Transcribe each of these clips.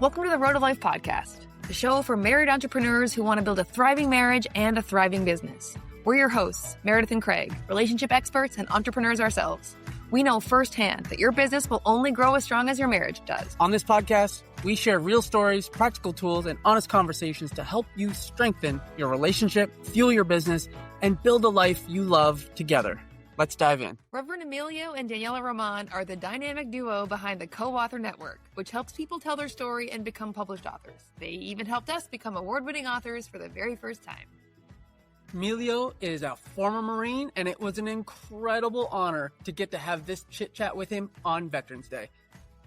Welcome to the Road of Life podcast, the show for married entrepreneurs who want to build a thriving marriage and a thriving business. We're your hosts, Meredith and Craig, relationship experts and entrepreneurs ourselves. We know firsthand that your business will only grow as strong as your marriage does. On this podcast, we share real stories, practical tools, and honest conversations to help you strengthen your relationship, fuel your business, and build a life you love together. Let's dive in. Reverend Emilio and Daniela Roman are the dynamic duo behind the Co-Author Network, which helps people tell their story and become published authors. They even helped us become award-winning authors for the very first time. Emilio is a former Marine, and it was an incredible honor to get to have this chit-chat with him on Veterans Day.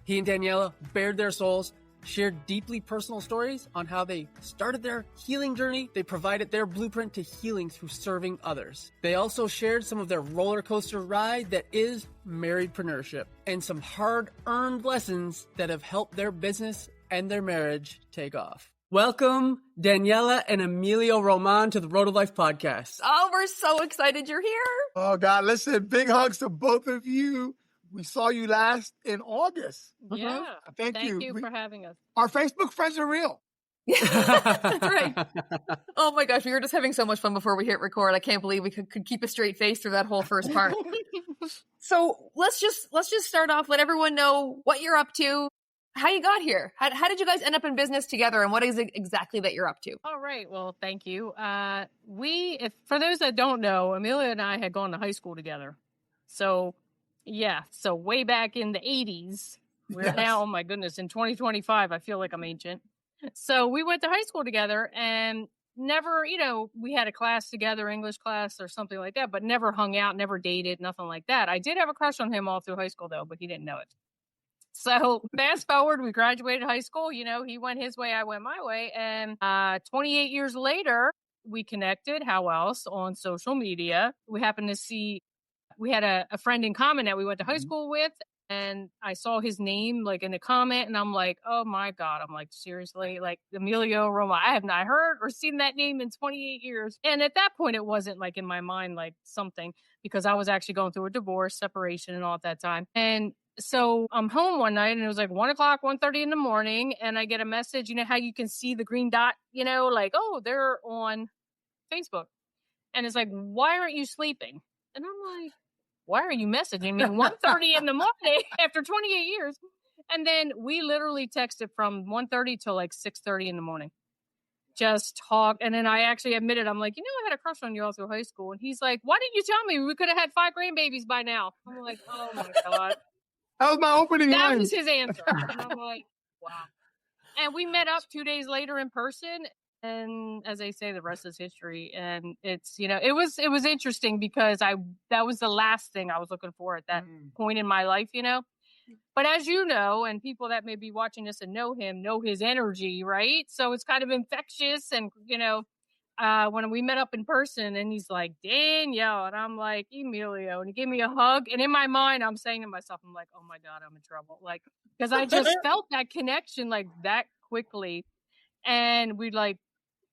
He and Daniela bared their souls, shared deeply personal stories on how they started their healing journey. They provided their blueprint to healing through serving others. They also shared some of their roller coaster ride that is marriedpreneurship and some hard-earned lessons that have helped their business and their marriage take off. Welcome, Daniela and Emilio Roman, to the Road of Life podcast. Oh, we're so excited you're here. Oh, God, listen, big hugs to both of you. We saw you last in August. Yeah. Thank you for having us. Our Facebook friends are real. That's right. Oh my gosh, we were just having so much fun before we hit record. I can't believe we could keep a straight face through that whole first part. So let's just start off. Let everyone know what you're up to, how you got here. How did you guys end up in business together, and what is it exactly that you're up to? All right. Well, thank you. For those that don't know, Amelia and I had gone to high school together. So way back in the 80s. We're now, oh my goodness, in 2025, I feel like I'm ancient. So we went to high school together and never, we had a class together, English class or something like that, but never hung out, never dated, nothing like that. I did have a crush on him all through high school though, but he didn't know it. So fast forward, we graduated high school, he went his way, I went my way. And 28 years later, we connected, how else, on social media. We happened to see, we had a friend in common that we went to high school with, and I saw his name like in the comment, and I'm like, oh my God. I'm like, seriously, like Emilio Roman. I have not heard or seen that name in 28 years. And at that point, it wasn't like in my mind, like something, because I was actually going through a divorce, separation and all at that time. And so I'm home one night and it was like 1:30 in the morning, and I get a message, how you can see the green dot, like, oh, they're on Facebook. And it's like, why aren't you sleeping? And I'm like, why are you messaging me 1:30 in the morning after 28 years? And then we literally texted from 1:30 till like 6:30 in the morning. Just talk. And then I actually admitted, I'm like, I had a crush on you all through high school. And he's like, why didn't you tell me? We could have had 5 grandbabies by now. I'm like, oh my God. That was my opening line. That was his answer. And I'm like, wow. And we met up 2 days later in person. And as they say, the rest is history. And it's, it was interesting because that was the last thing I was looking for at that point in my life, But as you know, and people that may be watching this and know him, know his energy, right? So it's kind of infectious. And, when we met up in person and he's like, Danielle, and I'm like, Emilio, and he gave me a hug. And in my mind, I'm saying to myself, I'm like, oh my God, I'm in trouble. Like, because I just felt that connection like that quickly. And we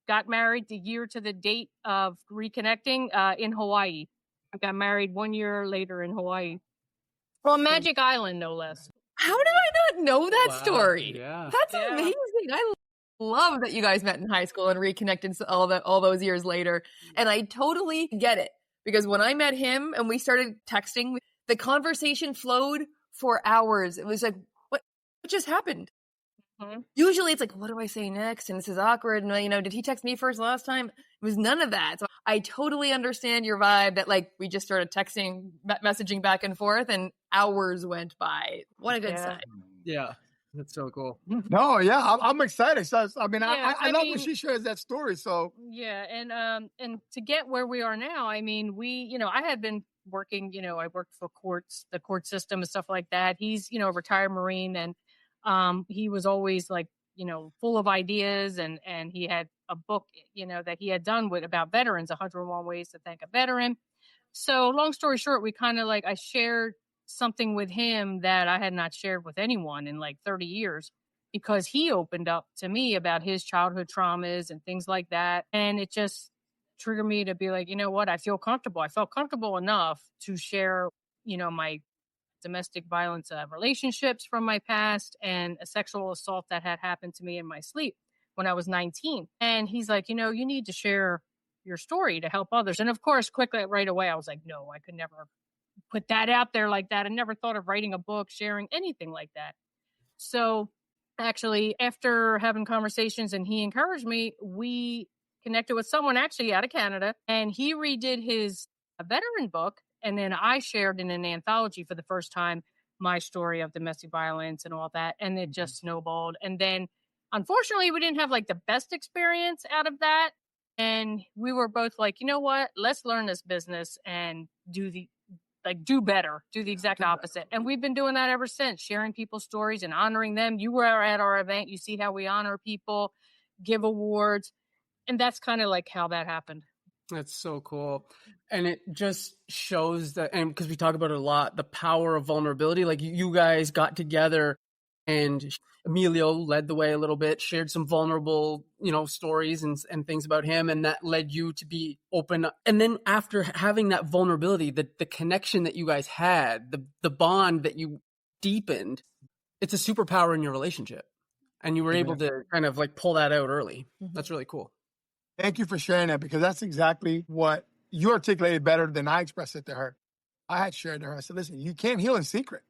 got married the year to the date of reconnecting in Hawaii. I got married 1 year later in Hawaii. Well, Magic Island, no less. How did I not know that story? Yeah. That's amazing. I love that you guys met in high school and reconnected all those years later. And I totally get it, because when I met him and we started texting, the conversation flowed for hours. It was like, what just happened? Mm-hmm. Usually it's like, what do I say next? And this is awkward. And, did he text me first last time? It was none of that. So I totally understand your vibe that we just started texting, messaging back and forth, and hours went by. What a good sign. Yeah. That's so cool. No, yeah, I'm excited. So, I love when she shares that story. So yeah, and to get where we are now, I had been working. I worked for the court system and stuff like that. He's a retired Marine, and he was always full of ideas, and he had a book that he had done about veterans, 101 Ways to Thank a Veteran. So long story short, we kind of I shared something with him that I had not shared with anyone in 30 years, because he opened up to me about his childhood traumas and things like that. And it just triggered me to be like, you know what? I feel comfortable. I felt comfortable enough to share, my domestic violence relationships from my past and a sexual assault that had happened to me in my sleep when I was 19. And he's like, you know, you need to share your story to help others. And of course, quickly right away, I was like, no, I could never put that out there like that. I never thought of writing a book, sharing anything like that. So actually, after having conversations and he encouraged me, we connected with someone actually out of Canada, and he redid his veteran book. And then I shared in an anthology for the first time my story of domestic violence and all that. And it just snowballed. And then unfortunately, we didn't have like the best experience out of that. And we were both like, you know what, let's learn this business and do better, do the exact opposite. And we've been doing that ever since, sharing people's stories and honoring them. You were at our event. You see how we honor people, give awards. And that's kind of like how that happened. That's so cool. And it just shows that, and because we talk about it a lot, the power of vulnerability. Like you guys got together and Emilio led the way a little bit, shared some vulnerable, stories and things about him. And that led you to be open. And then after having that vulnerability, the connection that you guys had, the bond that you deepened, it's a superpower in your relationship. And you were able to kind of like pull that out early. That's really cool. Thank you for sharing that, because that's exactly what you articulated better than I expressed it to her. I had shared to her. I said, listen, you can't heal in secret.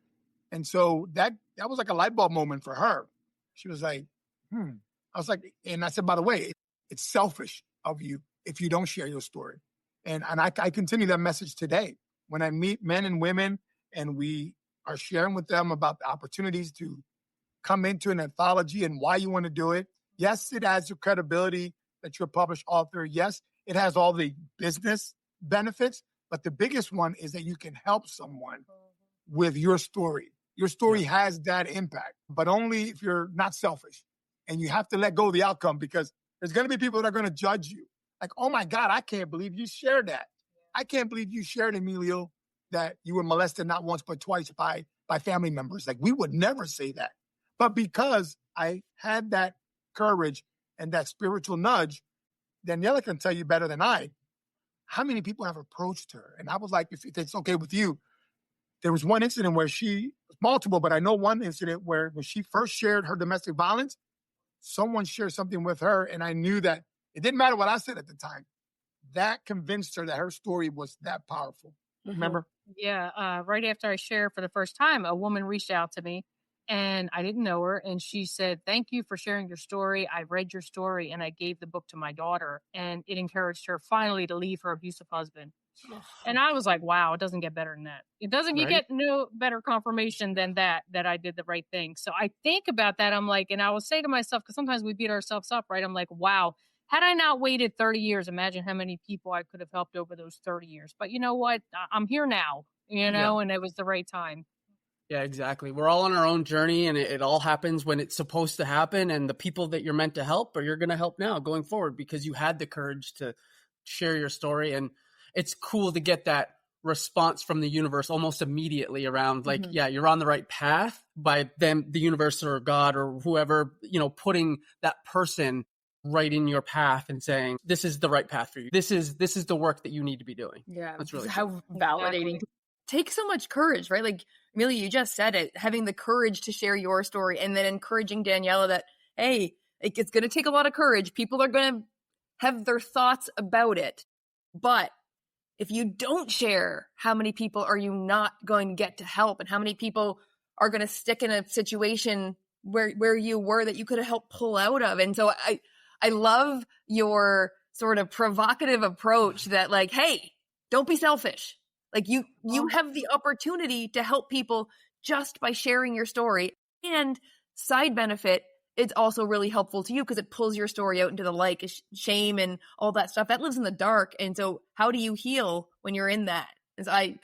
And so that was like a light bulb moment for her. She was like, I was like, and I said, by the way, it's selfish of you if you don't share your story. And I continue that message today. When I meet men and women and we are sharing with them about the opportunities to come into an anthology and why you want to do it. Yes, it adds your credibility that you're a published author. Yes, it has all the business benefits, but the biggest one is that you can help someone with your story. Your story has that impact, but only if you're not selfish. And you have to let go of the outcome, because there's going to be people that are going to judge you. Like, oh my God, I can't believe you shared that. I can't believe you shared, Emilio, that you were molested not once but twice by family members. Like, we would never say that. But because I had that courage and that spiritual nudge, Daniela can tell you better than I how many people have approached her. And I was like, if it's okay with you, there was one incident where multiple, but I know one incident where when she first shared her domestic violence, someone shared something with her, and I knew that it didn't matter what I said at the time. That convinced her that her story was that powerful. Remember? Yeah. Right after I shared for the first time, a woman reached out to me. And I didn't know her. And she said, thank you for sharing your story. I read your story and I gave the book to my daughter. And it encouraged her finally to leave her abusive husband. And I was like, wow, it doesn't get better than that. It doesn't, you get no better confirmation than that I did the right thing. So I think about that. I'm like, and I will say to myself, because sometimes we beat ourselves up, right? I'm like, wow, had I not waited 30 years, imagine how many people I could have helped over those 30 years. But you know what? I'm here now, and it was the right time. Yeah, exactly. We're all on our own journey, and it all happens when it's supposed to happen. And the people that you're meant to help, or you're going to help now going forward, because you had the courage to share your story. And it's cool to get that response from the universe almost immediately around like, you're on the right path, by them, the universe or God or whoever, putting that person right in your path and saying, this is the right path for you. This is the work that you need to be doing. Yeah. That's really how cool. validating. Exactly. Takes so much courage, right? Like, Amelia, you just said it, having the courage to share your story, and then encouraging Daniela that, hey, it's going to take a lot of courage. People are going to have their thoughts about it. But if you don't share, how many people are you not going to get to help? And how many people are going to stick in a situation where you were that you could have helped pull out of? And so I love your sort of provocative approach that, like, hey, don't be selfish. Like, you have the opportunity to help people just by sharing your story. And side benefit, it's also really helpful to you because it pulls your story out into the light, shame and all that stuff that lives in the dark. And so how do you heal when you're in that? And so I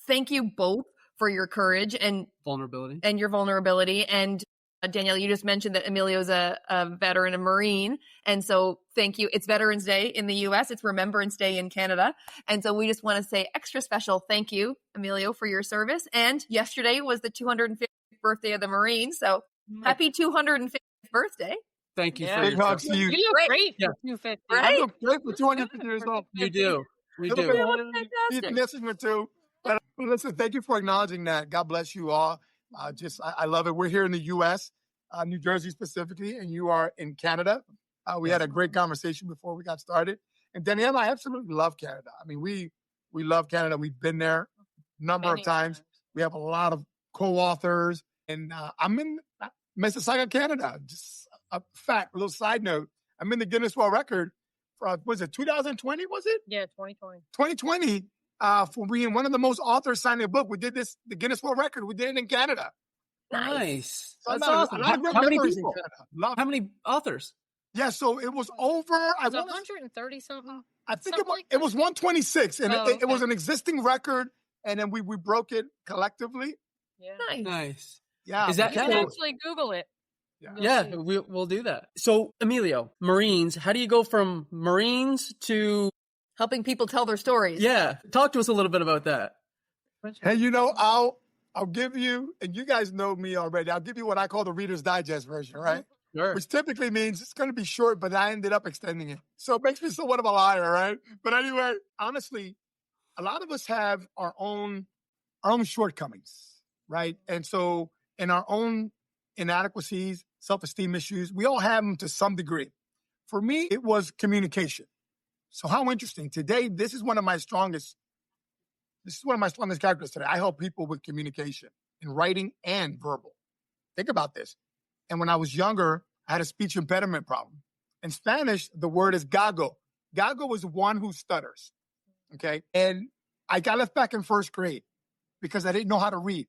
thank you both for your courage and vulnerability. And Danielle, you just mentioned that Emilio's a veteran, a Marine. And so thank you. It's Veterans Day in the US. It's Remembrance Day in Canada. And so we just want to say extra special thank you, Emilio, for your service. And yesterday was the 250th birthday of the Marine. So happy 250th birthday. Thank you for Big your hugs to you. You look great Yeah. for 250. Right? I look great for 250 years old. You do. We do. You look fantastic. He's missing her too. Well, listen, thank you for acknowledging that. God bless you all. I love it. We're here in the U.S., New Jersey specifically, and you are in Canada. We had a great conversation before we got started. And Daniela, I absolutely love Canada. I mean, we love Canada. We've been there a number of times. We have a lot of co-authors, and I'm in Mississauga, Canada. Just a fact, a little side note. I'm in the Guinness World Record for, was it 2020, was it? Yeah, 2020. 2020, for being one of the most authors signing a book. We did this, the Guinness World Record. We did it in Canada. Nice. So That's a awesome. lot of great How many memories people? in Canada. How many authors? Yeah, so it was over. It was 130 something. I think something like it was 126, and Oh, it was okay. an existing record, and then we broke it collectively. Yeah. Nice. Nice. Yeah, Is that- You can Canada- actually Google it. Yeah. You'll Yeah, see. we'll do that. So, Emilio, Marines, how do you go from Marines to, Helping people tell their stories. yeah, talk to us a little bit about that. Hey, I'll give you, and you guys know me already. I'll give you what I call the Reader's Digest version, right? Sure. Which typically means it's going to be short, but I ended up extending it. So it makes me somewhat of a liar, right? But anyway, honestly, a lot of us have our own shortcomings, right? And so in our own inadequacies, self-esteem issues, we all have them to some degree. For me, it was communication. So how interesting. Today, this is one of my strongest characters today. I help people with communication in writing and verbal. Think about this. And when I was younger, I had a speech impediment problem. In Spanish, the word is gago. Gago is one who stutters. Okay. And I got left back in first grade because I didn't know how to read.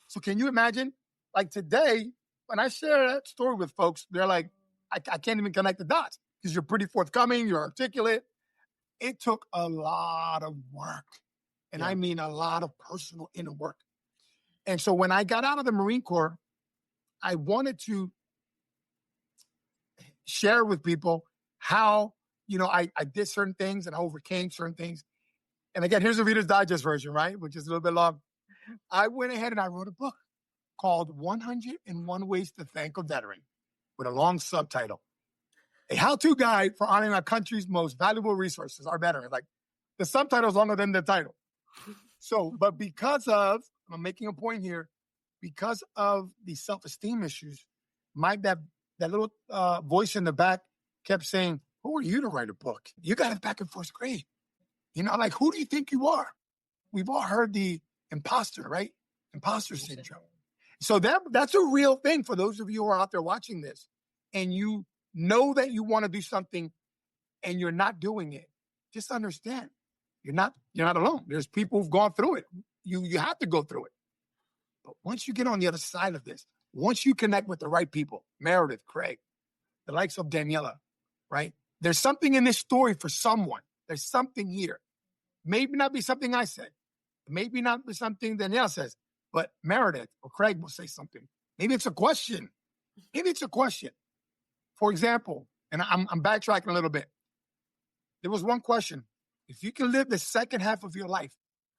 So can you imagine? Like today, when I share that story with folks, they're like, I can't even connect the dots because you're pretty forthcoming, you're articulate. It took a lot of work. And I mean a lot of personal inner work. And so when I got out of the Marine Corps, I wanted to share with people how, I did certain things and I overcame certain things. And again, here's the Reader's Digest version, right? Which is a little bit long. I went ahead and I wrote a book called 101 Ways to Thank a Veteran with a long subtitle. A how-to guide for honoring our country's most valuable resources, our veterans. Like the subtitle is longer than the title. So, but because of, I'm making a point here, because of the self-esteem issues, that little voice in the back kept saying, who are you to write a book? You got it back in first grade. Like, who do you think you are? We've all heard the imposter, right? Imposter syndrome. So that's a real thing for those of you who are out there watching this. And you know that you want to do something and you're not doing it. Just understand, you're not alone. There's people who've gone through it. You have to go through it. But once you get on the other side of this, once you connect with the right people, Meredith, Craig, the likes of Daniela, right? There's something in this story for someone. There's something here. Maybe not be something I said. Maybe not be something Daniela says, but Meredith or Craig will say something. Maybe it's a question. For example, and I'm backtracking a little bit. There was one question. If you can live the second half of your life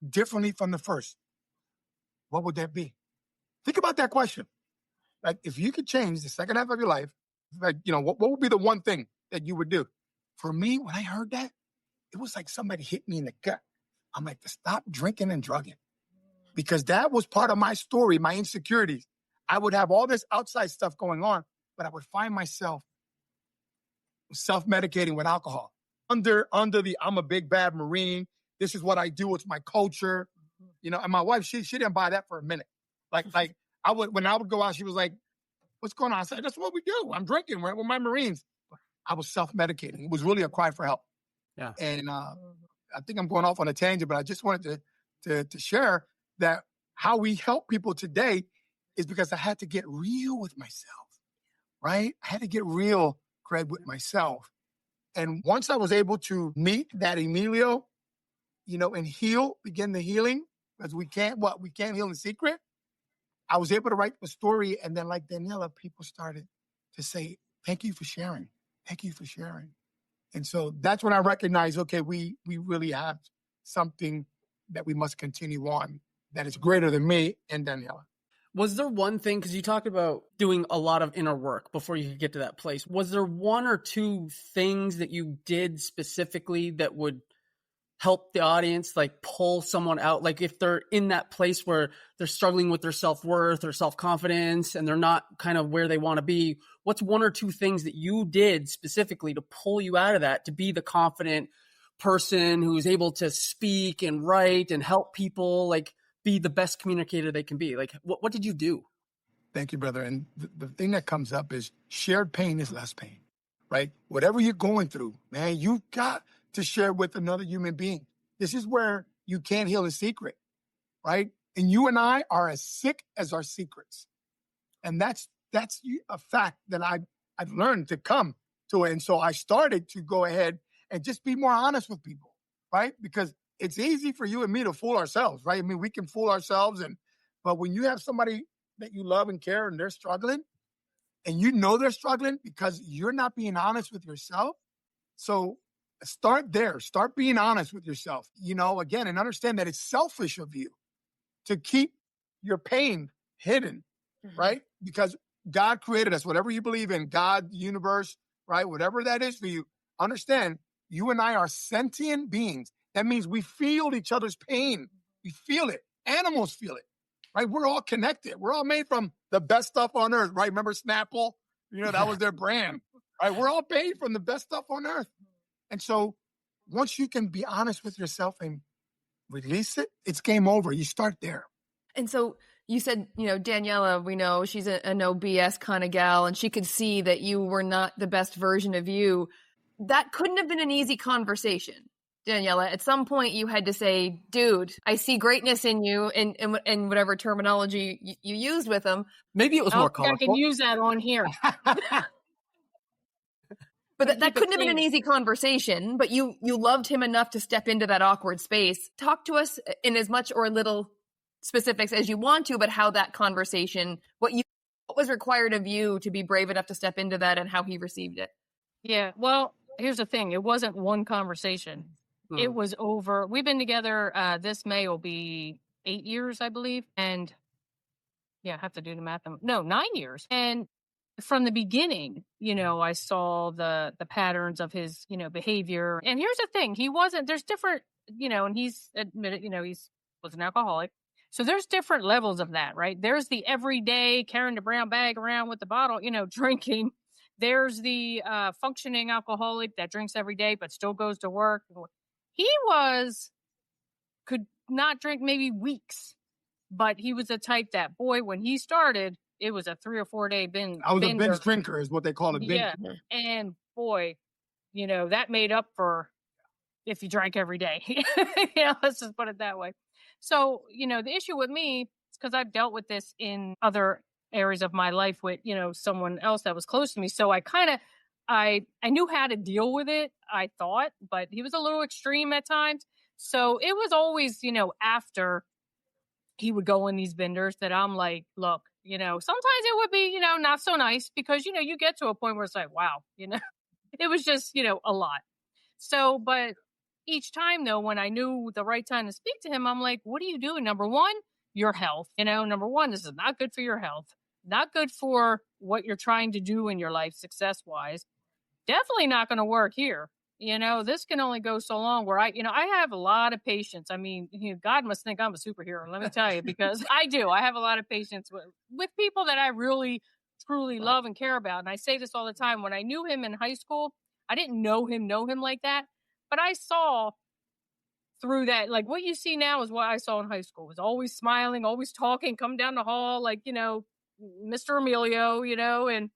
differently from the first, what would that be? Think about that question. Like, if you could change the second half of your life, like, what would be the one thing that you would do? For me, when I heard that, it was like somebody hit me in the gut. I'm like, to stop drinking and drugging. Because that was part of my story, my insecurities. I would have all this outside stuff going on, but I would find myself self-medicating with alcohol. Under the, I'm a big bad Marine. This is what I do. It's my culture. And my wife, she didn't buy that for a minute. Like when I would go out, she was like, what's going on? I said, that's what we do. I'm drinking. We're my Marines. I was self-medicating. It was really a cry for help. Yeah. And I think I'm going off on a tangent, but I just wanted to share that how we help people today is because I had to get real with myself, right? I had to get real, Craig, with myself. And once I was able to meet that Emilio, and begin the healing, because we can't heal in secret. I was able to write the story. And then like Daniela, people started to say, thank you for sharing. Thank you for sharing. And so that's when I recognized, okay, we really have something that we must continue on that is greater than me and Daniela. Was there one thing, because you talked about doing a lot of inner work before you could get to that place. Was there one or two things that you did specifically that would help the audience like pull someone out? Like if they're in that place where they're struggling with their self-worth or self-confidence and they're not kind of where they want to be, what's one or two things that you did specifically to pull you out of that, to be the confident person who's able to speak and write and help people, like be the best communicator they can be? Like what did you do? Thank you, brother. And the thing that comes up is shared pain is less pain, right? Whatever you're going through, man, you've got to share with another human being. This is where you can't heal in secret, right? And you and I are as sick as our secrets. And that's a fact that I've learned to come to it. And so I started to go ahead and just be more honest with people, right? Because it's easy for you and me to fool ourselves, right? I mean, we can fool ourselves, but when you have somebody that you love and care and they're struggling, and you know they're struggling because you're not being honest with yourself. So start there. Start being honest with yourself, again, and understand that it's selfish of you to keep your pain hidden, right? Because God created us, whatever you believe in, God, the universe, right? Whatever that is for you, understand you and I are sentient beings. That means we feel each other's pain. We feel it. Animals feel it, right? We're all connected. We're all made from the best stuff on earth, right? Remember Snapple? That was their brand, right? We're all made from the best stuff on earth. And so once you can be honest with yourself and release it, it's game over. You start there. And so you said, Daniela, we know she's a no BS kind of gal, and she could see that you were not the best version of you. That couldn't have been an easy conversation, Daniela. At some point you had to say, dude, I see greatness in you, and whatever terminology you used with him. Maybe it was more colorful. I can use that on here. But that couldn't have been an easy conversation, but you loved him enough to step into that awkward space. Talk to us in as much or little specifics as you want to, but how that conversation, what was required of you to be brave enough to step into that, and how he received it. Yeah, well, here's the thing. It wasn't one conversation. It was over. We've been together, this May will be 8 years, I believe. And yeah, I have to do the math. No, 9 years. And from the beginning, I saw the patterns of his, behavior. And here's the thing. There's different, and he's admitted, was an alcoholic. So there's different levels of that, right? There's the everyday carrying the brown bag around with the bottle, drinking. There's the functioning alcoholic that drinks every day, but still goes to work. He could not drink maybe weeks, but he was the type that, boy, when he started, it was a 3 or 4 day binge. I was a binge drinker is what they call it. Yeah. And boy, that made up for if you drank every day. Let's just put it that way. So, the issue with me is because I've dealt with this in other areas of my life with, someone else that was close to me. So I knew how to deal with it, I thought, but he was a little extreme at times. So it was always, after he would go in these benders that I'm like, look, sometimes it would be, not so nice because, you get to a point where it's like, wow, it was just, a lot. So, but each time though, when I knew the right time to speak to him, I'm like, what are you doing? Number one, your health, number one, this is not good for your health, not good for what you're trying to do in your life success wise. Definitely not going to work here. This can only go so long where I have a lot of patience. I mean, God must think I'm a superhero. Let me tell you, because I do. I have a lot of patience with people that I really, truly love and care about. And I say this all the time. When I knew him in high school, I didn't know him like that. But I saw through that, like what you see now is what I saw in high school. Was always smiling, always talking, come down the hall, like, Mr. Emilio, and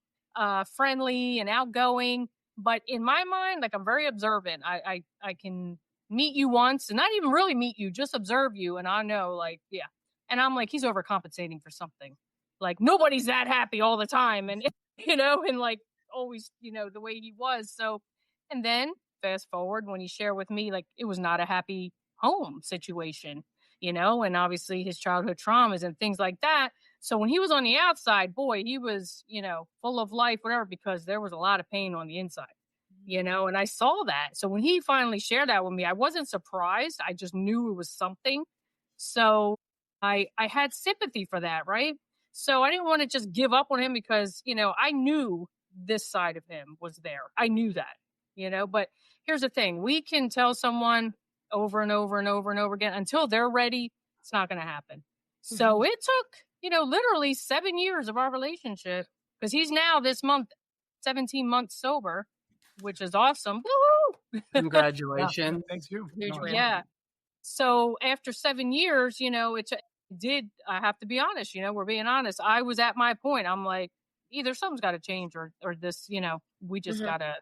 friendly and outgoing. But in my mind, like I'm very observant. I can meet you once and not even really meet you, just observe you. And I know like, yeah. And I'm like, he's overcompensating for something. Like nobody's that happy all the time. And, and like always, the way he was. So, and then fast forward when he shared with me, like it was not a happy home situation, and obviously his childhood traumas and things like that. So when he was on the outside, boy, he was, full of life, whatever, because there was a lot of pain on the inside, and I saw that. So when he finally shared that with me, I wasn't surprised. I just knew it was something. So I had sympathy for that. Right. So I didn't want to just give up on him because, I knew this side of him was there. I knew that, but here's the thing. We can tell someone, over and over and over and over again until they're ready. It's not going to happen. So it took, literally 7 years of our relationship, because he's now this month 17 months sober, which is awesome. Woo-hoo! Congratulations. Thank you. Huge win. Yeah. So after 7 years, I have to be honest, we're being honest. I was at my point. I'm like, either something's got to change or this, we just got to,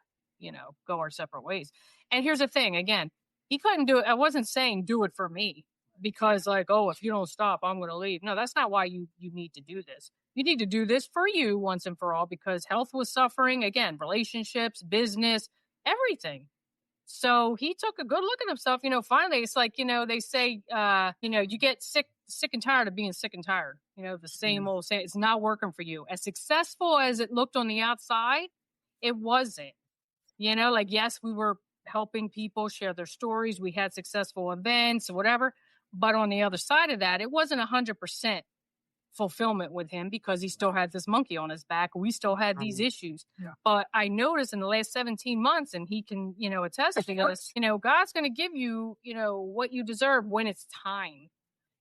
go our separate ways. And here's the thing, again, he couldn't do it. I wasn't saying do it for me because like, oh, if you don't stop, I'm going to leave. No, that's not why you need to do this. You need to do this for you once and for all, because health was suffering, again, relationships, business, everything. So he took a good look at himself. Finally, it's like, they say, you get sick and tired of being sick and tired. The same old saying, it's not working for you. As successful as it looked on the outside, it wasn't. Yes, we were helping people share their stories. We had successful events or whatever. But on the other side of that, it wasn't 100% fulfillment with him because he still had this monkey on his back. We still had these issues. Yeah. But I noticed in the last 17 months, and he can, attest to this, God's going to give you, what you deserve when it's time,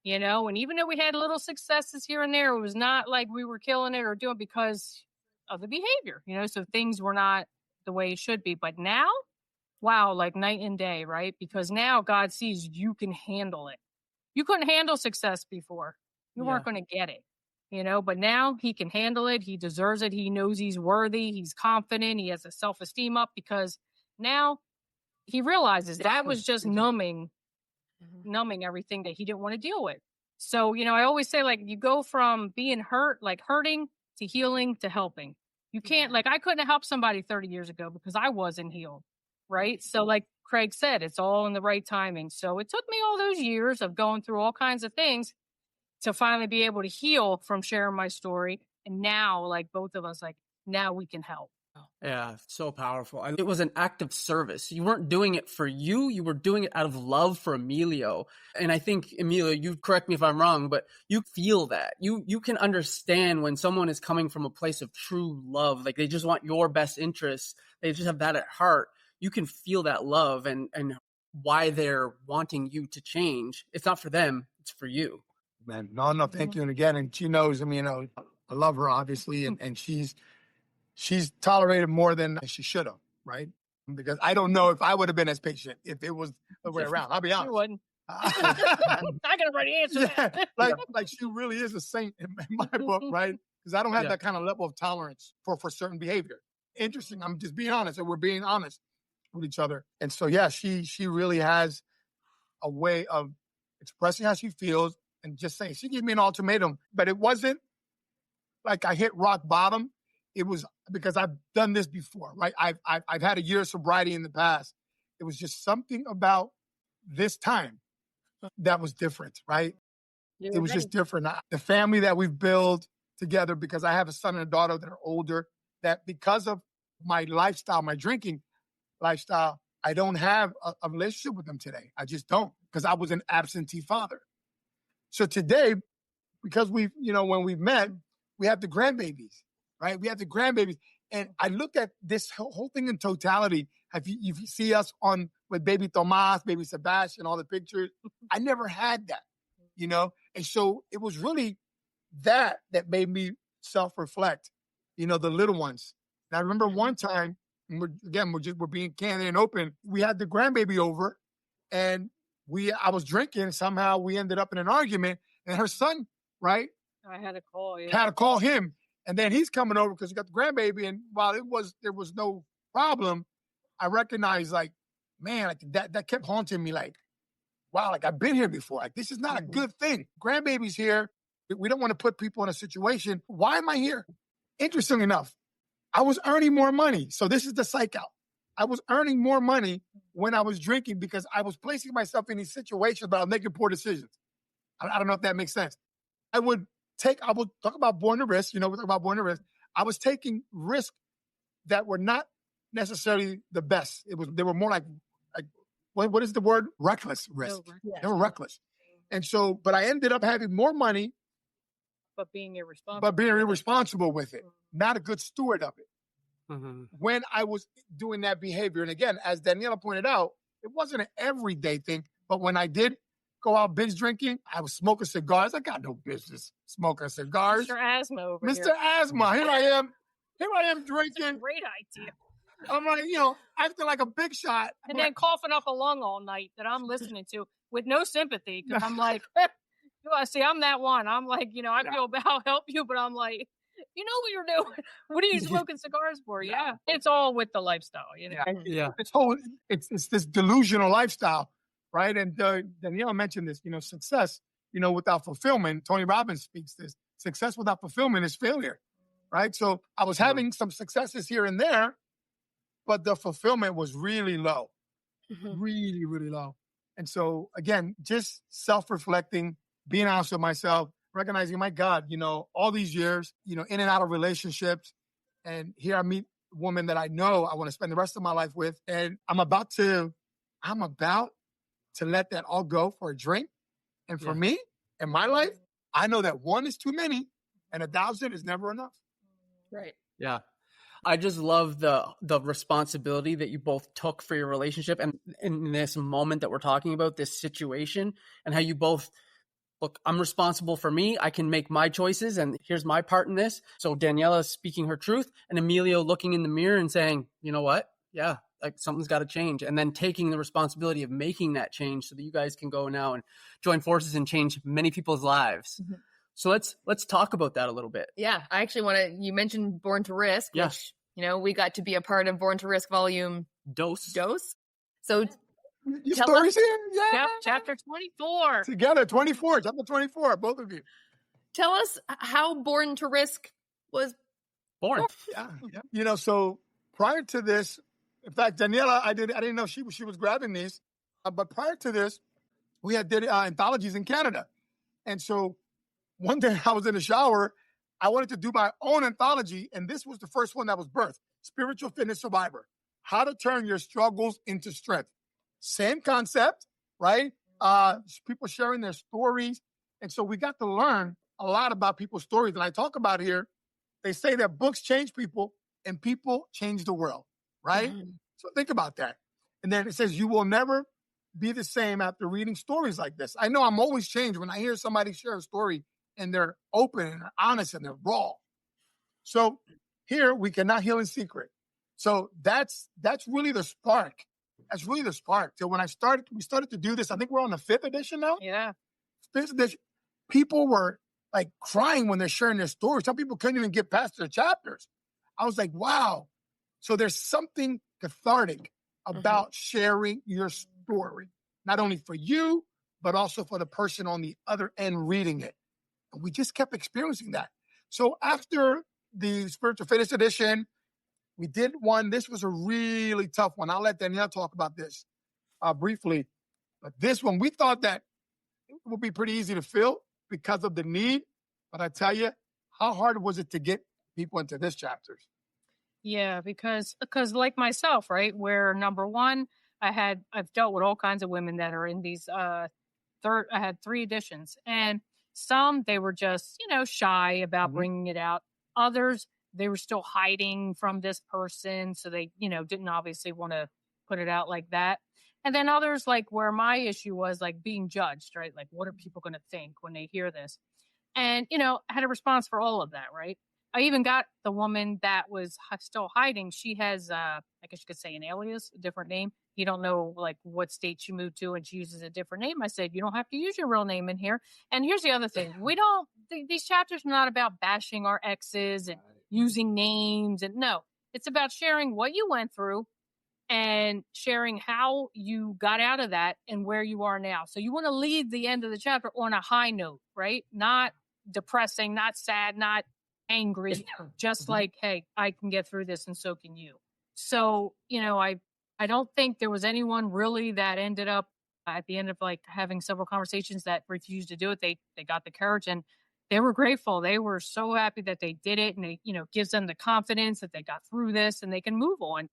and even though we had little successes here and there, it was not like we were killing it or doing because of the behavior, so things were not the way it should be. But now, wow, like night and day, right? Because now God sees you can handle it. You couldn't handle success before. You weren't going to get it, but now he can handle it. He deserves it. He knows he's worthy. He's confident. He has a self-esteem up because now he realizes that was just numbing everything that he didn't want to deal with. So, I always say, like, you go from being hurting to healing to helping. You can't, I couldn't have helped somebody 30 years ago because I wasn't healed. Right. So like Craig said, it's all in the right timing. So it took me all those years of going through all kinds of things to finally be able to heal from sharing my story. And now, like both of us, now we can help. Yeah, so powerful. It was an act of service. You weren't doing it for you. You were doing it out of love for Emilio. And I think, Emilio, you correct me if I'm wrong, but you feel that. You can understand when someone is coming from a place of true love, like they just want your best interests. They just have that at heart. You can feel that love and why they're wanting you to change. It's not for them. It's for you. Man, no, thank you. And again, and she knows, I love her, obviously, and she's tolerated more than she should have, right? Because I don't know if I would have been as patient if it was the way around. I'll be honest. You wouldn't. I got a ready answer. Yeah, like she really is a saint in my book, right? Because I don't have that kind of level of tolerance for certain behavior. Interesting. I'm just being honest, and we're being honest with each other. And so, yeah, she really has a way of expressing how she feels and just saying. She gave me an ultimatum, but it wasn't like I hit rock bottom. It was because I've done this before, right? I've had a year of sobriety in the past. It was just something about this time that was different, right? It was just different. The family that we've built together, because I have a son and a daughter that are older, that because of my lifestyle, my drinking lifestyle, I don't have a relationship with them today. I just don't, because I was an absentee father. So today, because when we've met, we have the grandbabies, right? We have the grandbabies. And I look at this whole thing in totality. If you see us with baby Tomas, baby Sebastian, all the pictures, I never had that, And so it was really that made me self-reflect, the little ones. And I remember one time, and we're being candid and open. We had the grandbaby over, and I was drinking. And somehow we ended up in an argument, and her son, right? I had to call you. Had to call him, and then he's coming over because he got the grandbaby. And while there was no problem, I recognized, man, that kept haunting me. Wow, I've been here before. This is not a good thing. Grandbaby's here. We don't want to put people in a situation. Why am I here? Interesting enough, I was earning more money. So this is the psych out. I was earning more money when I was drinking because I was placing myself in these situations, but I was making poor decisions. I don't know if that makes sense. I would talk about born to risk. We talk about born to risk. I was taking risks that were not necessarily the best. They were more like what is the word? Reckless risk. They were reckless. And so, but I ended up having more money. But being irresponsible with it. Not a good steward of it. Mm-hmm. When I was doing that behavior. And again, as Daniela pointed out, it wasn't an everyday thing, But when I did go out binge drinking, I was smoking cigars. I got no business smoking cigars. Mr. Asthma over Mr. here. Asthma, here I am drinking. Great idea. I'm like, acting like a big shot. And then coughing up a lung all night that I'm listening to with no sympathy because I'm like, see, I'm that one. I'm like, I feel I'll help you, but I'm like, you know what you're doing. What are you smoking cigars for? Yeah. It's all with the lifestyle, Yeah. It's this delusional lifestyle, right? And Daniela mentioned this, success, without fulfillment. Tony Robbins speaks this. Success without fulfillment is failure, right? So I was having some successes here and there, but the fulfillment was really low, really, really low. And so, again, just self-reflecting, being honest with myself, recognizing, my God, all these years, in and out of relationships. And here I meet a woman that I know I want to spend the rest of my life with. And I'm about to let that all go for a drink. And for me, in my life, I know that 1 is too many and 1,000 is never enough. Right. Yeah. I just love the responsibility that you both took for your relationship, and in this moment that we're talking about, this situation, and how you both, look, I'm responsible for me. I can make my choices, and here's my part in this. So Daniela speaking her truth, and Emilio looking in the mirror and saying, you know what? Yeah, like something's got to change, and then taking the responsibility of making that change so that you guys can go now and join forces and change many people's lives. Mm-hmm. So let's talk about that a little bit. Yeah, I actually you mentioned Born to Risk, which, we got to be a part of Born to Risk volume Dose. So your stories here? Yeah. Chapter 24. Together, 24, chapter 24, both of you. Tell us how Born to Risk was born. Yeah. So prior to this, in fact, Daniela, I didn't know she was grabbing these, but prior to this, we had did anthologies in Canada. And so one day I was in the shower, I wanted to do my own anthology, and this was the first one that was birthed. Spiritual Fitness Survivor. How to turn your struggles into strength. Same concept, right? People sharing their stories. And so we got to learn a lot about people's stories. And I talk about here, they say that books change people and people change the world, right? Mm-hmm. So think about that. And then it says you will never be the same after reading stories like this. I know I'm always changed when I hear somebody share a story and they're open and they're honest and they're raw. So here we cannot heal in secret. So that's really the spark. That's really the spark. So when we started to do this, I think we're on the 5th edition now. Yeah. 5th edition. People were like crying when they're sharing their stories. Some people couldn't even get past their chapters. I was like, wow. So there's something cathartic about sharing your story, not only for you, but also for the person on the other end reading it. And we just kept experiencing that. So after the Spiritual Fitness edition, we did one. This was a really tough one. I'll let Danielle talk about this briefly. But this one, we thought that it would be pretty easy to fill because of the need. But I tell you, how hard was it to get people into this chapters? Yeah, because like myself, right, where number one, I've dealt with all kinds of women that are in these I had 3 editions, and some, they were just, shy about bringing it out. Others, they were still hiding from this person. So they, didn't obviously want to put it out like that. And then others, like where my issue was like being judged, right? Like, what are people going to think when they hear this? And, I had a response for all of that, right? I even got the woman that was still hiding. She has, I guess you could say, an alias, a different name. You don't know like what state she moved to, and she uses a different name. I said, you don't have to use your real name in here. And here's the other thing. These chapters are not about bashing our exes and using names. And no, it's about sharing what you went through and sharing how you got out of that and where you are now. So you want to leave the end of the chapter on a high note, right? Not depressing, not sad, not angry, just like, hey, I can get through this and so can you. So, I don't think there was anyone really that ended up at the end of like having several conversations that refused to do it. They got the courage and they were grateful. They were so happy that they did it, and it, gives them the confidence that they got through this and they can move on.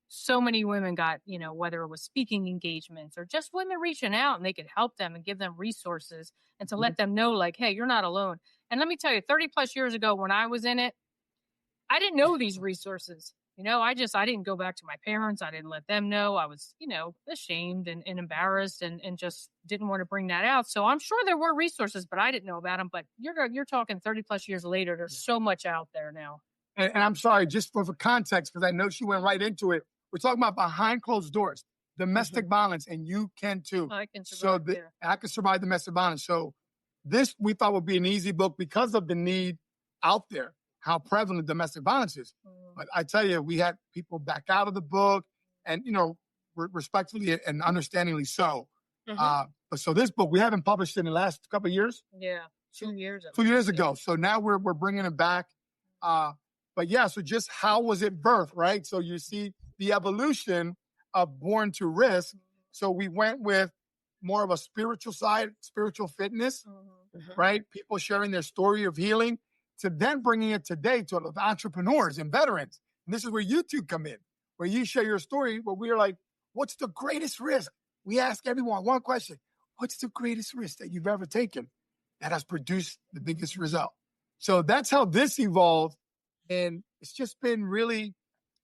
So many women got, whether it was speaking engagements or just women reaching out, and they could help them and give them resources and to let them know like, hey, you're not alone. And let me tell you, 30 plus years ago when I was in it, I didn't know these resources. I didn't go back to my parents. I didn't let them know. I was, ashamed and embarrassed and just didn't want to bring that out. So I'm sure there were resources, but I didn't know about them. But you're talking 30 plus years later. There's so much out there now. And I'm sorry, just for context, because I know she went right into it. We're talking about behind closed doors, domestic violence, and you can too. I can survive I can survive domestic violence. So this we thought would be an easy book because of the need out there, how prevalent domestic violence is. But I tell you, we had people back out of the book, and respectfully and understandingly so. But so this book we haven't published in the last couple of years. Yeah, 2 years. 2 years ago. So now we're bringing it back. But yeah, so just how was it birthed, right? So you see the evolution of Born to Risk. So we went with more of a spiritual side, spiritual fitness, right? People sharing their story of healing, to then bringing it today to entrepreneurs and veterans. And this is where you two come in, where you share your story, where we are like, what's the greatest risk? We ask everyone one question. What's the greatest risk that you've ever taken that has produced the biggest result? So that's how this evolved. And it's just been really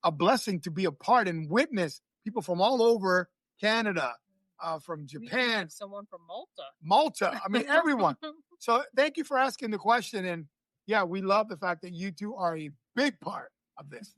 a blessing to be a part and witness people from all over Canada, from Japan. Someone from Malta. Malta. I mean, everyone. So thank you for asking the question. And yeah, we love the fact that you two are a big part of this.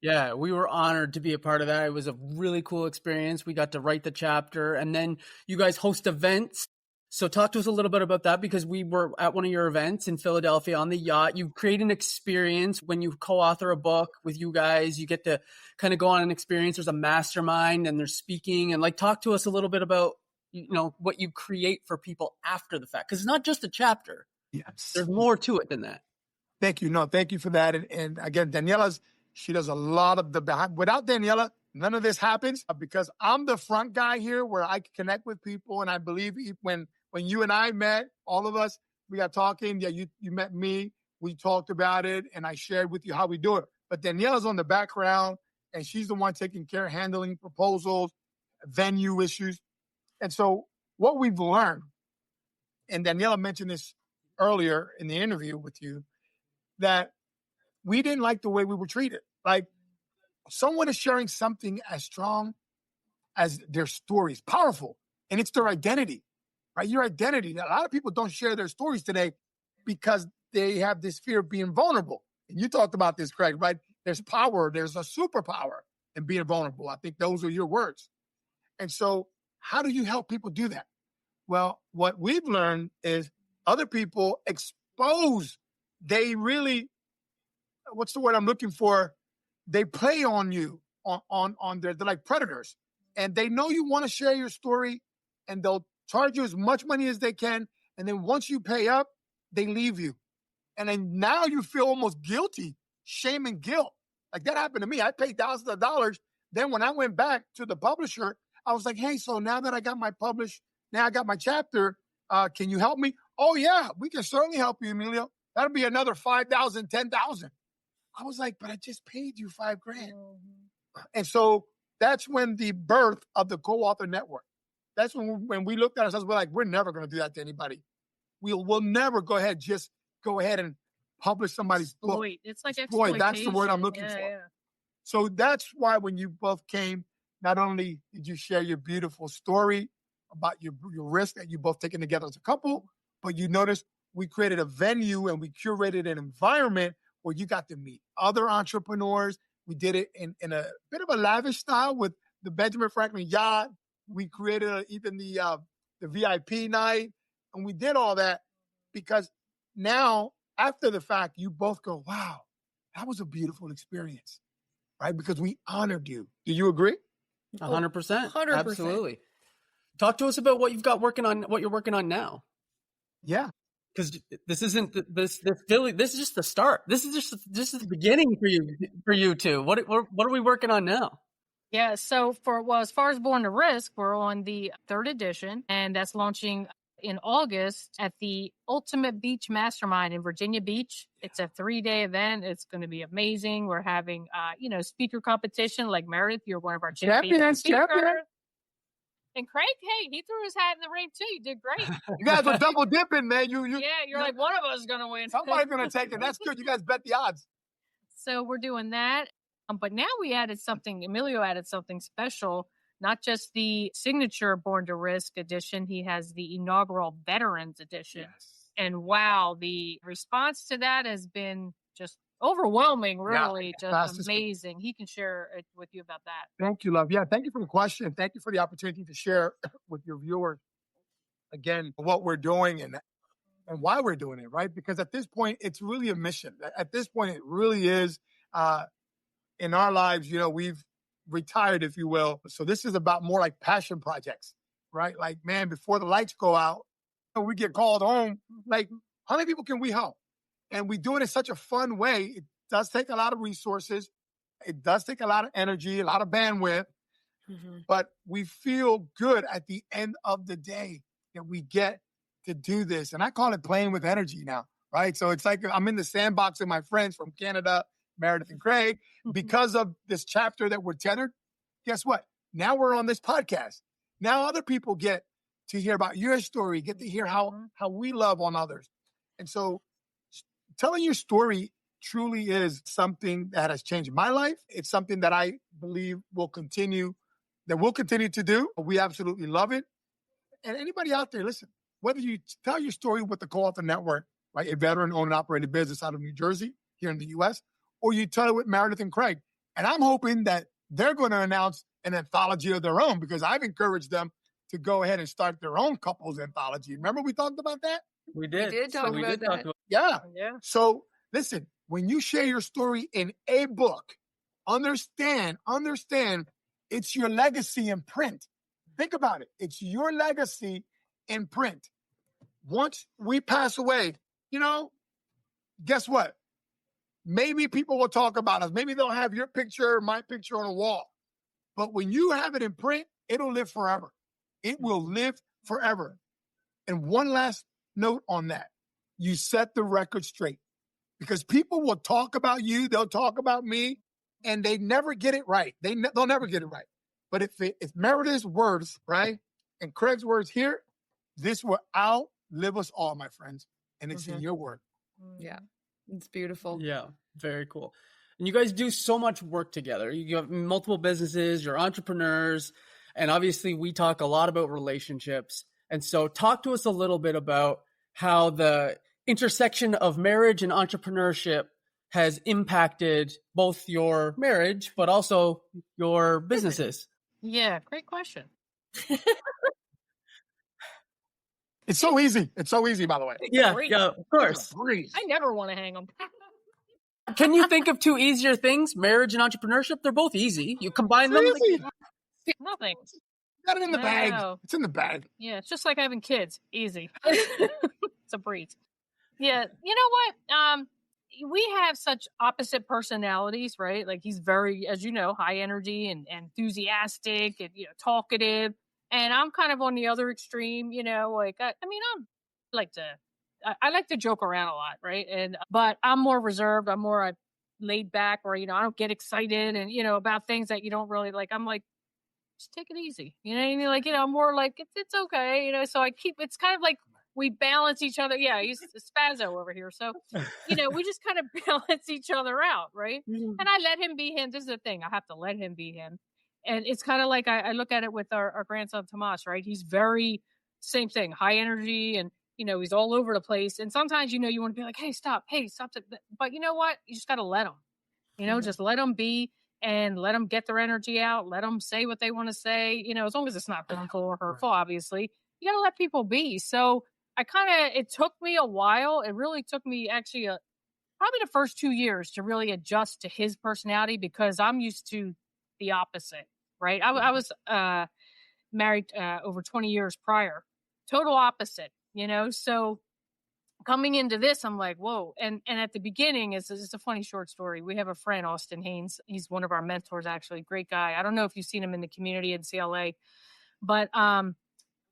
Yeah, we were honored to be a part of that. It was a really cool experience. We got to write the chapter, and then you guys host events. So talk to us a little bit about that, because we were at one of your events in Philadelphia on the yacht. You create an experience when you co-author a book with you guys. You get to kind of go on an experience. There's a mastermind and they're speaking, and talk to us a little bit about, what you create for people after the fact. Because it's not just a chapter. Yes. There's more to it than that. Thank you. No, thank you for that. And again, she does a lot of the behind. Without Daniela, none of this happens, because I'm the front guy here where I can connect with people. And I believe when you and I met, all of us, we got talking. Yeah, you met me. We talked about it, and I shared with you how we do it. But Daniela's on the background, and she's the one taking care, handling proposals, venue issues. And so what we've learned, and Daniela mentioned this earlier in the interview with you, that we didn't like the way we were treated. Like, someone is sharing something as strong as their stories, powerful, and it's their identity. Right, your identity. Now, a lot of people don't share their stories today because they have this fear of being vulnerable. And you talked about this, Craig, right? There's power. There's a superpower in being vulnerable. I think those are your words. And so how do you help people do that? Well, what we've learned is other people expose. They really, what's the word I'm looking for? They prey on you, on they're like predators. And they know you want to share your story, and they'll charge you as much money as they can. And then once you pay up, they leave you. And then now you feel almost guilty, shame and guilt. Like, that happened to me. I paid thousands of dollars. Then when I went back to the publisher, I was like, hey, so now that I got my published, now I got my chapter, can you help me? Oh yeah, we can certainly help you, Emilio. That'll be another $5,000, $10,000. I was like, but I just paid you $5,000. And so that's when the birth of the co-author network. That's when we looked at ourselves, we're like, we're never going to do that to anybody. We'll never go ahead and publish somebody's book. It's like exploitation. That's the word I'm looking for. Yeah. So that's why when you both came, not only did you share your beautiful story about your risk that you both taken together as a couple, but you noticed we created a venue and we curated an environment where you got to meet other entrepreneurs. We did it in a bit of a lavish style with the Benjamin Franklin yacht. We created even the VIP night, and we did all that because now, after the fact, you both go, wow, that was a beautiful experience, right? Because we honored you. Do you agree? 100%. 100%. Absolutely. Talk to us about what you've got working on, what you're working on now. Yeah. Because this isn't this is just the start. This is just the beginning for you two. What are we working on now? Yeah, so as far as Born to Risk, we're on the 3rd edition, and that's launching in August at the Ultimate Beach Mastermind in Virginia Beach. It's a 3-day event. It's going to be amazing. We're having, speaker competition like Meredith. You're one of our champions. And Craig, hey, he threw his hat in the ring too. You did great. You guys were double dipping, man. You're like, one of us is going to win. Somebody's going to take it. That's good. You guys bet the odds. So we're doing that. But now Emilio added something special, not just the signature Born to Risk edition. He has the inaugural Veterans edition. Yes. And wow, the response to that has been just overwhelming, really, just amazing. He can share it with you about that. Thank you, love. Yeah, thank you for the question. Thank you for the opportunity to share with your viewers, again, what we're doing and why we're doing it, right? Because at this point, it's really a mission. At this point, it really is in our lives, we've retired, if you will. So this is about more like passion projects, right? Like, man, before the lights go out, we get called home. Like, how many people can we help? And we do it in such a fun way. It does take a lot of resources. It does take a lot of energy, a lot of bandwidth. Mm-hmm. But we feel good at the end of the day that we get to do this. And I call it playing with energy now, right? So it's like I'm in the sandbox with my friends from Canada, Meredith and Craig, because of this chapter that we're tethered. Guess what? Now we're on this podcast. Now other people get to hear about your story, get to hear how we love on others. And so telling your story truly is something that has changed my life. It's something that I believe we'll continue to do. We absolutely love it. And anybody out there, listen, whether you tell your story with the Co-Author Network, right, a veteran-owned and operated business out of New Jersey, here in the U.S., or you tell it with Meredith and Craig. And I'm hoping that they're going to announce an anthology of their own, because I've encouraged them to go ahead and start their own couples anthology. Remember we talked about that? We did talk about that. Yeah. So listen, when you share your story in a book, understand, it's your legacy in print. Think about it. It's your legacy in print. Once we pass away, guess what? Maybe people will talk about us. Maybe they'll have your picture, my picture on a wall. But when you have it in print, it'll live forever. It will live forever. And one last note on that. You set the record straight, because people will talk about you. They'll talk about me, and they never get it right. They'll never get it right. But if Meredith's words, right, and Craig's words here, this will outlive us all, my friends. And it's in your word. Yeah. It's beautiful. Yeah, very cool. And you guys do so much work together. You have multiple businesses, you're entrepreneurs, and obviously we talk a lot about relationships. And so talk to us a little bit about how the intersection of marriage and entrepreneurship has impacted both your marriage, but also your businesses. Yeah, great question. It's so easy. It's so easy, by the way. Yeah, of course. I never want to hang them. Can you think of two easier things? Marriage and entrepreneurship? They're both easy. You combine them. Easy. Nothing. Got it in the bag. It's in the bag. Yeah, it's just like having kids. Easy. It's a breeze. Yeah. You know what? We have such opposite personalities, right? Like he's very, as you know, high energy and enthusiastic and, talkative. And I'm kind of on the other extreme, like, I like to joke around a lot. Right. But I'm more reserved. I'm more laid back, or, I don't get excited and, about things that you don't really like. I'm like, just take it easy. You know what I mean? Like, I'm more like, it's okay. So it's kind of like we balance each other. Yeah. He's a spazzo over here. So, we just kind of balance each other out. Right. Mm-hmm. And I let him be him. This is the thing. I have to let him be him. And it's kind of like I look at it with our grandson, Tomas, right? He's very same thing, high energy, and, he's all over the place. And sometimes, you want to be like, hey, stop. But you know what? You just got to let them, just let them be and let them get their energy out. Let them say what they want to say, as long as it's not harmful or hurtful, obviously. You got to let people be. So it took me a while. It really took me actually probably the first 2 years to really adjust to his personality, because I'm used to the opposite. Right. I was married over 20 years prior. Total opposite, so coming into this, I'm like, whoa. And at the beginning, it's a funny short story. We have a friend, Austin Haynes. He's one of our mentors, actually. Great guy. I don't know if you've seen him in the community in CLA, but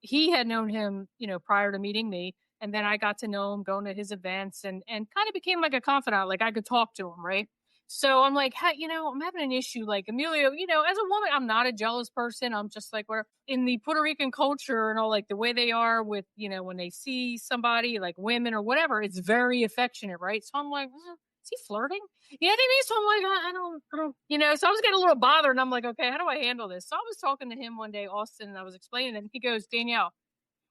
he had known him, prior to meeting me. And then I got to know him going to his events and kind of became like a confidant. Like I could talk to him. Right. So I'm like, hey, I'm having an issue. Like Emilio, as a woman, I'm not a jealous person. I'm just like, we're in the Puerto Rican culture and all, like the way they are with, when they see somebody like women or whatever, it's very affectionate. Right. So I'm like, is he flirting? You know what I mean? So I'm like, I don't, you know, so I was getting a little bothered and I'm like, okay, how do I handle this? So I was talking to him one day, Austin, and I was explaining it. And he goes, Danielle,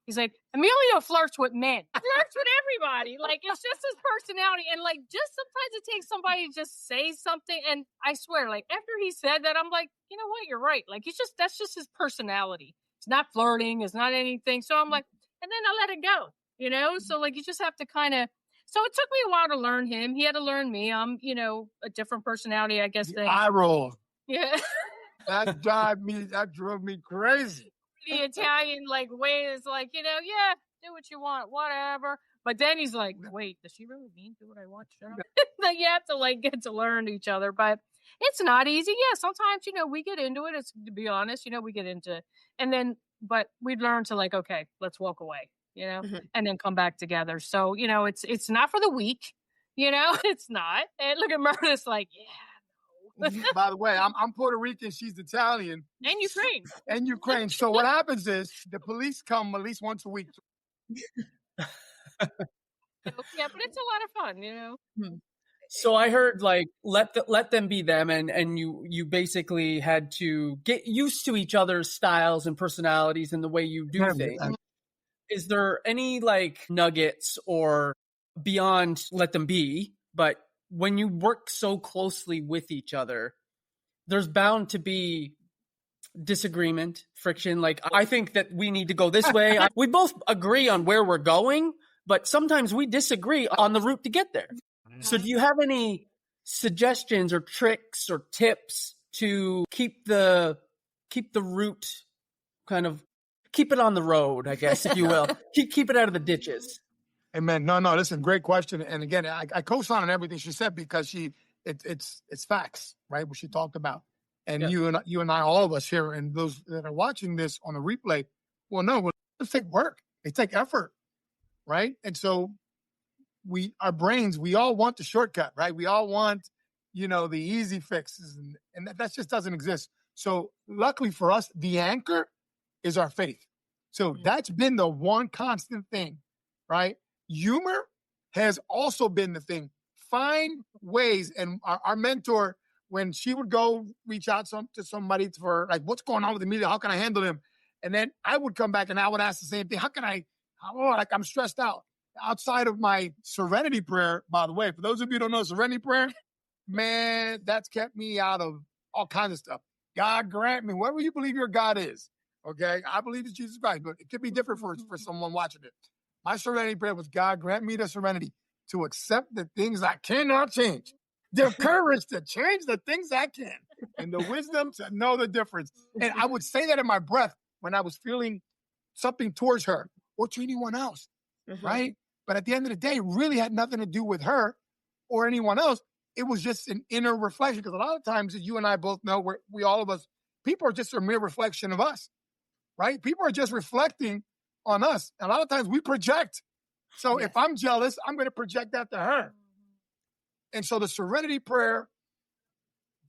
he's like, Emilio flirts with men, flirts with everybody. Like, it's just his personality. And like, just sometimes it takes somebody to just say something. And I swear, like, after he said that, I'm like, you know what? You're right. Like, that's just his personality. It's not flirting. It's not anything. So I'm like, and then I let it go, you know? So like, you just have to kind of, so it took me a while to learn him. He had to learn me. I'm, you know, a different personality, I guess. I roll. Yeah. That drove me crazy. The Italian like way is like, you know, yeah, do what you want, whatever. But then he's like, wait, does she really mean do what I want? Shut up. Like, you have to like get to learn each other, but it's not easy. Yeah, sometimes, you know, we get into it. It's, to be honest, you know, we get into it, and then, but we learn to like, okay, let's walk away, you know, and then come back together. So, you know, it's not for the weak, you know, it's not. And look at Myrna's like, yeah. By the way, I'm Puerto Rican. She's Italian. And Ukraine. And Ukraine. So what happens is the police come at least once a week. Yeah, but it's a lot of fun, you know. So I heard like let them be them, and you basically had to get used to each other's styles and personalities and the way you do things. Is there any like nuggets or beyond let them be, but when you work so closely with each other, there's bound to be disagreement, friction. Like, I think that we need to go this way. We both agree on where we're going, but sometimes we disagree on the route to get there. So do you have any suggestions or tricks or tips to keep the route kind of, keep it on the road, I guess, if you will, keep it out of the ditches? Amen. No, listen, great question. And again, I co-sign on everything she said because it's facts, right? What she talked about. And you and I, all of us here, and those that are watching this on the replay, let's take work. They take effort, right? And so our brains, we all want the shortcut, right? We all want, you know, the easy fixes, and that just doesn't exist. So luckily for us, the anchor is our faith. So that's been the one constant thing, right? Humor has also been the thing. Find ways, and our mentor, when she would go reach out to somebody for like, what's going on with Emilio? How can I handle him? And then I would come back and I would ask the same thing. I'm stressed out. Outside of my serenity prayer, by the way, for those of you who don't know serenity prayer, man, that's kept me out of all kinds of stuff. God grant me, whatever you believe your God is, okay? I believe it's Jesus Christ, but it could be different for someone watching it. My serenity prayer was, God grant me the serenity to accept the things I cannot change, the courage to change the things I can, and the wisdom to know the difference. And I would say that in my breath when I was feeling something towards her or to anyone else, right? But at the end of the day, it really had nothing to do with her or anyone else. It was just an inner reflection. Because a lot of times, as you and I both know, all of us, people are just a mere reflection of us, right? People are just reflecting on us. And a lot of times we project. So if I'm jealous, I'm going to project that to her. And so the serenity prayer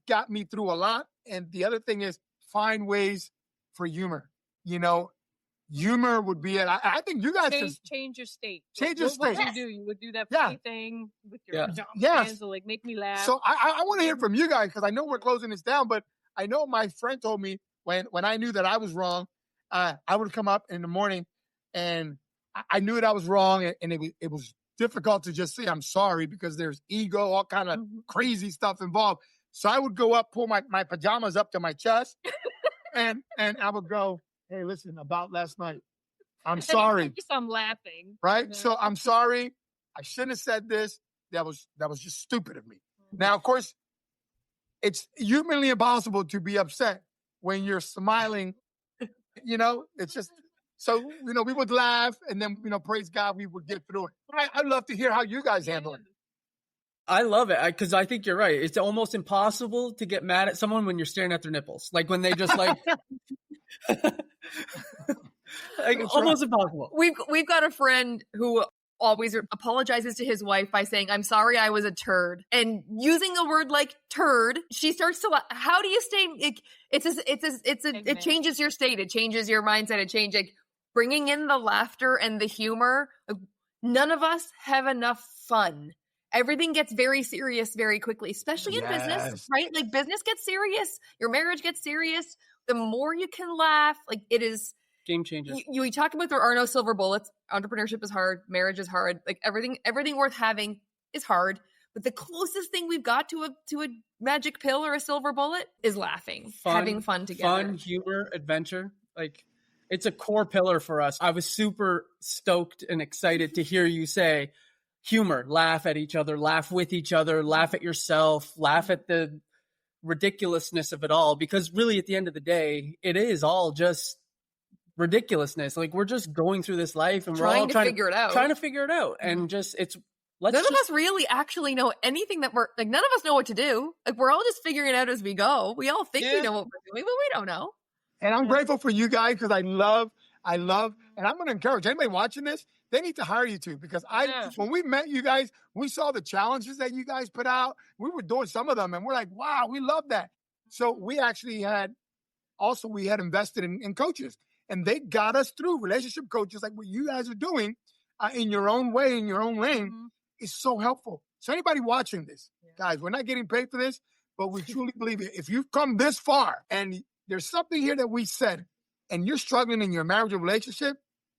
got me through a lot. And the other thing is find ways for humor. You know, humor would be it. I think you guys change your state. Change your state. What would you do? You would do that funny thing with your hands to like make me laugh. So I want to hear from you guys because I know we're closing this down, but I know my friend told me when I knew that I was wrong, I would come up in the morning and I knew that I was wrong, and it was difficult to just say I'm sorry because there's ego, all kind of crazy stuff involved. So I would go up, pull my pajamas up to my chest, and I would go, hey, listen, about last night, I'm sorry. I'm laughing. Right? You know? So I'm sorry. I shouldn't have said this. That was just stupid of me. Now, of course, it's humanly impossible to be upset when you're smiling. You know, it's just, so, you know, we would laugh and then, you know, praise God, we would get through it. I'd love to hear how you guys handle it. I love it because I think you're right. It's almost impossible to get mad at someone when you're staring at their nipples. Like when they just like, almost impossible. We've got a friend who always apologizes to his wife by saying, I'm sorry I was a turd. And using a word like turd, she starts to, how do you stay, it changes your state. It changes your mindset. It changes, like, bringing in the laughter and the humor. None of us have enough fun everything gets very serious very quickly, especially in business, right? Like business gets serious, your marriage gets serious. The more you can laugh, like it is game changer. We talk about there are no silver bullets. Entrepreneurship is hard. Marriage is hard. Like everything worth having is hard. But the closest thing we've got to a magic pill or a silver bullet is laughing, having fun together. Fun, humor, adventure. Like it's a core pillar for us. I was super stoked and excited to hear you say humor, laugh at each other, laugh with each other, laugh at yourself, laugh at the ridiculousness of it all. Because really at the end of the day, it is all just ridiculousness. Like we're just going through this life and we're all trying to figure it out. And just none of us really actually know anything that we're like. None of us know what to do. Like we're all just figuring it out as we go. We all think we know what we're doing, but we don't know. And I'm grateful for you guys because I love, and I'm going to encourage anybody watching this. They need to hire you too because when we met you guys, we saw the challenges that you guys put out. We were doing some of them, and we're like, wow, we love that. So we actually had invested in coaches, and they got us through. Relationship coaches, like what you guys are doing in your own way, in your own lane, is so helpful. So anybody watching this, guys, we're not getting paid for this, but we truly believe it. If you've come this far and there's something here that we said, and you're struggling in your marriage or relationship,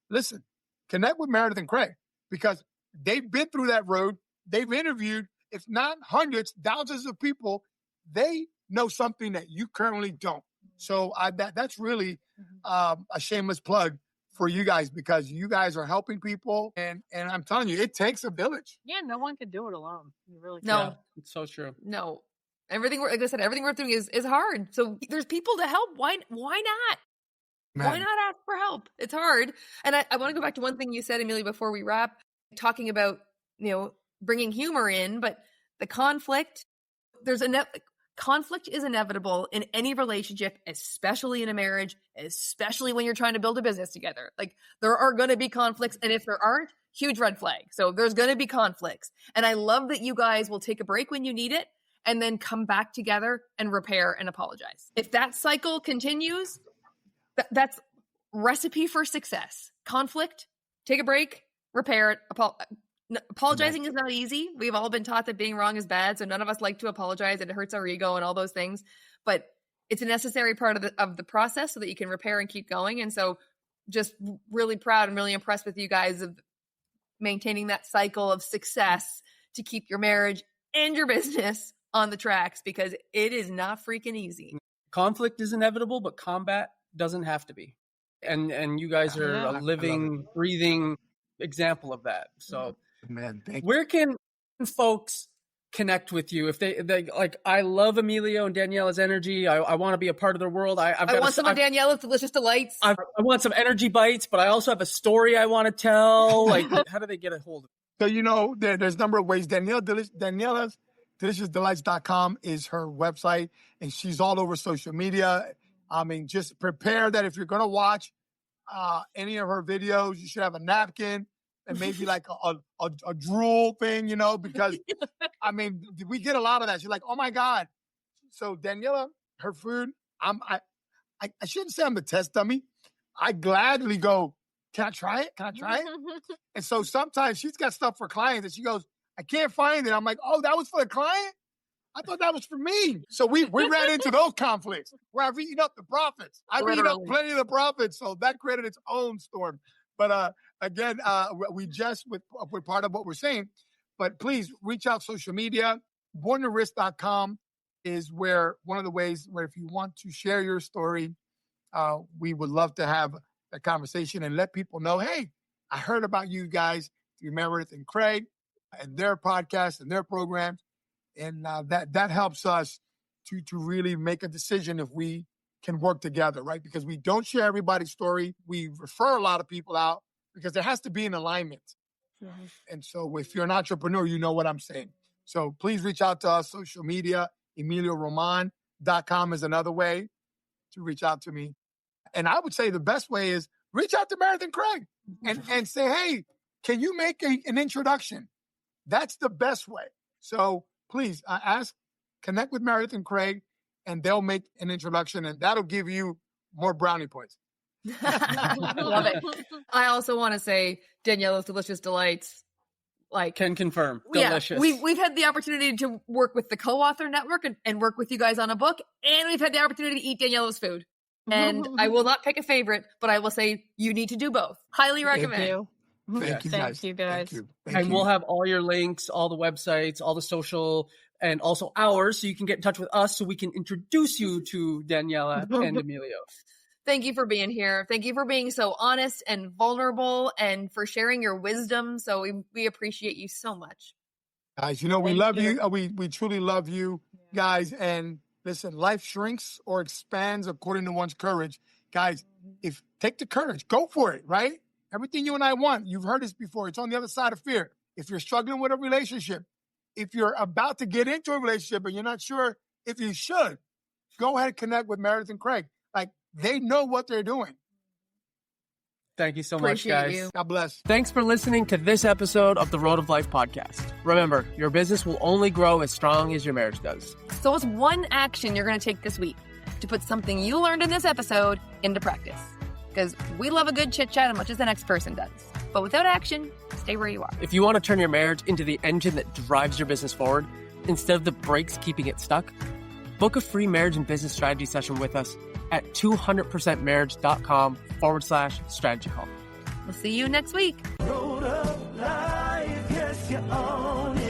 listen, connect with Meredith and Craig because they've been through that road. They've interviewed, if not hundreds, thousands of people. They know something that you currently don't. So that's really a shameless plug for you guys because you guys are helping people. And I'm telling you, it takes a village. Yeah, no one can do it alone. You really can't. No, it's so true. No. Everything, like I said, everything we're doing is hard. So there's people to help. Why not? Man. Why not ask for help? It's hard. And I want to go back to one thing you said, Emilio, before we wrap, talking about, bringing humor in, but the conflict, conflict is inevitable in any relationship, especially in a marriage, especially when you're trying to build a business together. Like there are going to be conflicts. And if there aren't, huge red flag. So there's going to be conflicts. And I love that you guys will take a break when you need it and then come back together and repair and apologize. If that cycle continues, that's recipe for success. Conflict, take a break, repair it. Apologizing is not easy. We've all been taught that being wrong is bad, so none of us like to apologize. It hurts our ego and all those things. But it's a necessary part of the process so that you can repair and keep going. And so just really proud and really impressed with you guys of maintaining that cycle of success to keep your marriage and your business on the tracks because it is not freaking easy. Conflict is inevitable, but combat doesn't have to be. And you guys are a living, breathing example of that. So, man, thank you. Where can folks connect with you if they like? I love Emilio and Daniela's energy. I want to be a part of their world. I want some of Daniela's delicious delights. I want some energy bites, but I also have a story I want to tell. Like, how do they get a hold of it? So there's a number of ways. Daniela's deliciousdelights.com is her website, and she's all over social media. I mean, just prepare that if you're going to watch any of her videos, you should have a napkin and maybe like a drool thing, because I mean, we get a lot of that. She's like, oh my God. So Daniela, her food, I shouldn't say I'm the test dummy. I gladly go, can I try it? Can I try it? And so sometimes she's got stuff for clients and she goes, I can't find it. I'm like, oh, that was for the client? I thought that was for me. So we ran into those conflicts where I've eaten up the profits. I've eaten up plenty of the profits. So that created its own storm. But again, we're part of what we're saying. But please reach out social media. BornToRisk.com is where one of the ways where if you want to share your story, we would love to have a conversation and let people know, hey, I heard about you guys through Meredith and Craig and their podcast and their programs. And that helps us to really make a decision if we can work together, right? Because we don't share everybody's story. We refer a lot of people out because there has to be an alignment. Mm-hmm. And so if you're an entrepreneur, you know what I'm saying. So please reach out to us, social media. EmilioRoman.com is another way to reach out to me. And I would say the best way is reach out to Meredith and Craig and say, hey, can you make an introduction? That's the best way. So please connect with Meredith and Craig, and they'll make an introduction, and that'll give you more brownie points. Love it. I also want to say Daniela's Delicious Delights. Like, can confirm. Yeah, Delicious. we've had the opportunity to work with the co-author network and work with you guys on a book, and we've had the opportunity to eat Daniela's food. And I will not pick a favorite, but I will say you need to do both. Highly recommend. Thank you guys. Thank you guys. Thank you. And we'll have all your links, all the websites, all the social, and also ours, so you can get in touch with us so we can introduce you to Daniela and Emilio. Thank you for being here. Thank you for being so honest and vulnerable and for sharing your wisdom. So we appreciate you so much. Guys, you know, we love you. We truly love you guys. And listen, life shrinks or expands according to one's courage. Guys, if take the courage, go for it, right? Everything you and I want, you've heard this before. It's on the other side of fear. If you're struggling with a relationship, if you're about to get into a relationship and you're not sure if you should, go ahead and connect with Meredith and Craig. Like, they know what they're doing. Thank you so Appreciate much, guys. you. God bless. Thanks for listening to this episode of the Road of Life podcast. Remember, your business will only grow as strong as your marriage does. So what's one action you're going to take this week to put something you learned in this episode into practice? Because we love a good chit chat as much as the next person does. But without action, stay where you are. If you want to turn your marriage into the engine that drives your business forward, instead of the brakes keeping it stuck, book a free marriage and business strategy session with us at 200percentmarriage.com/strategy call. We'll see you next week. Road of life, yes, you own it.